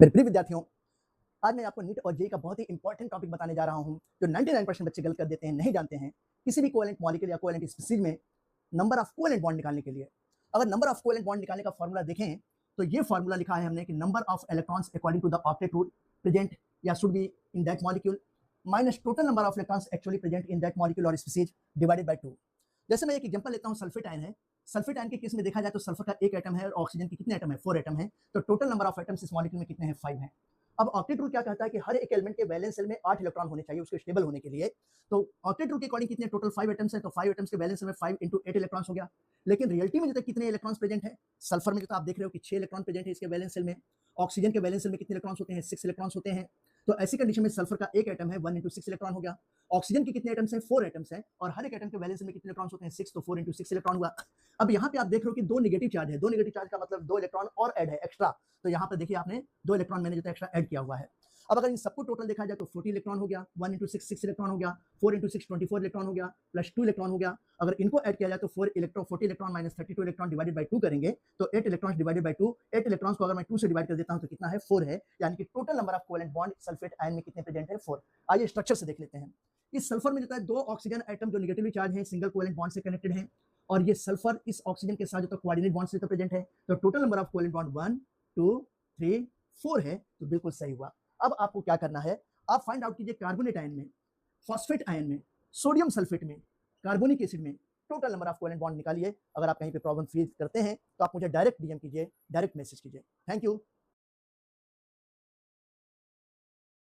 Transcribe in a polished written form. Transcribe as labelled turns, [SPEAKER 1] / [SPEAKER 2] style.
[SPEAKER 1] मेरे प्रिय विद्यार्थियों, आज मैं आपको नीट और जेईई का बहुत ही इंपॉर्टेंट टॉपिक बताने जा रहा हूं, जो 99% बच्चे गलत कर देते हैं, नहीं जानते हैं। किसी भी कोवेलेंट मॉलिक्यूल या कोवेलेंट स्पीशीज में नंबर ऑफ कोवेलेंट बॉन्ड निकालने के लिए, अगर नंबर ऑफ कोवेलेंट बॉन्ड निकालने का फॉर्मूला देखें, तो ये फॉर्मूला लिखा है हमने कि number of electrons according to the octet rule present या should be in that molecule minus total number of electrons actually present in that molecule और स्पीशीज डिवाइडेड बाय 2। जैसे मैं एक एग्जांपल लेता हूं, सल्फेट आयन है। सल्फेट आयन के case में देखा जाए तो सल्फर का एक एटम है और ऑक्सीजन के कितने एटम है? 4 एटम है। तो टोटल नंबर ऑफ एटम्स इस मॉलिक्यूल में कितने हैं? 5 हैं। अब ऑक्टेट रूल क्या कहता है कि हर एक एलिमेंट के वैलेंस शेल में 8 इलेक्ट्रॉन होने चाहिए उसके स्टेबल होने के लिए। तो ऑक्टेट रूल के अकॉर्डिंग कितने टोटल 5 एटम्स हैं, तो 5 एटम्स के वैलेंस शेल में 5 into 8 इलेक्ट्रॉन्स हो गया। लेकिन रियलिटी में जो कितने इलेक्ट्रॉन्स प्रेजेंट है सल्फर में, जो आप देख रहे हो कि 6 इलेक्ट्रॉन प्रेजेंट है इसके वैलेंस शेल में। ऑक्सीजन के वैलेंस शेल में कितने इलेक्ट्रॉन्स होते हैं? 6 इलेक्ट्रॉन्स होते हैं। तो ऐसी कंडीशन में सल्फर का एक एटम है 1 into 6 इलेक्ट्रॉन हो गया। ऑक्सीजन के कितने एटम्स हैं? 4 एटम्स हैं और हर एक एटम के वैलेंस शेल में कितने इलेक्ट्रॉन्स होते हैं? 6, तो 4 into 6 इलेक्ट्रॉन हुआ। अब यहाँ पे आप देख रहे हो कि दो नेगेटिव चार्ज है। दो नेगेटिव चार्ज का मतलब 2 इलेक्ट्रॉन और ऐड है एक्स्ट्रा। तो यहाँ पे देखिए आपने 2 इलेक्ट्रॉन मैंने जो एक्स्ट्रा ऐड किया हुआ है। अब अगर इन सबको टोटल देखा जाए तो 40 इलेक्ट्रॉन हो गया, 1 into 6 6 इलेक्ट्रॉन हो गया, 4 into 6 24 इलेक्ट्रॉन हो गया, प्लस 2 इलेक्ट्रॉन हो गया। अगर इनको ऐड किया जाए तो 40 electron minus 32 electron divided by 2 करेंगे तो 8 इलेक्ट्रॉन्स डिवाइडेड बाय 2। 8 इलेक्ट्रॉन्स को अगर मैं 2 से डिवाइड कर देता हूं तो कितना है? 4 है। यानी कि total number of covalent bond sulphate ion में कितने प्रेजेंट है? 4। आइए स्ट्रक्चर से देख लेते हैं। इस सल्फर में जो है 2 ऑक्सीजन एटम जो नेगेटिवली चार्ज है सिंगल कोवेलेंट बॉन्ड से कनेक्टेड है और ये सल्फर इस ऑक्सीजन के साथ जो कोऑर्डिनेट बॉन्ड से प्रेजेंट है। तो total number of covalent bond 1 2 3 4 है। तो बिल्कुल सही हुआ। अब आपको क्या करना है, आप फाइंड आउट कीजिए कार्बोनेट आयन में, फॉस्फेट आयन में, सोडियम सल्फेट में, कार्बोनिक एसिड में total number of covalent bond निकालिए। अगर आप कहीं पे प्रॉब्लम फेस करते हैं तो आप मुझे डायरेक्ट डीएम कीजिए, डायरेक्ट मैसेज कीजिए। Thank you.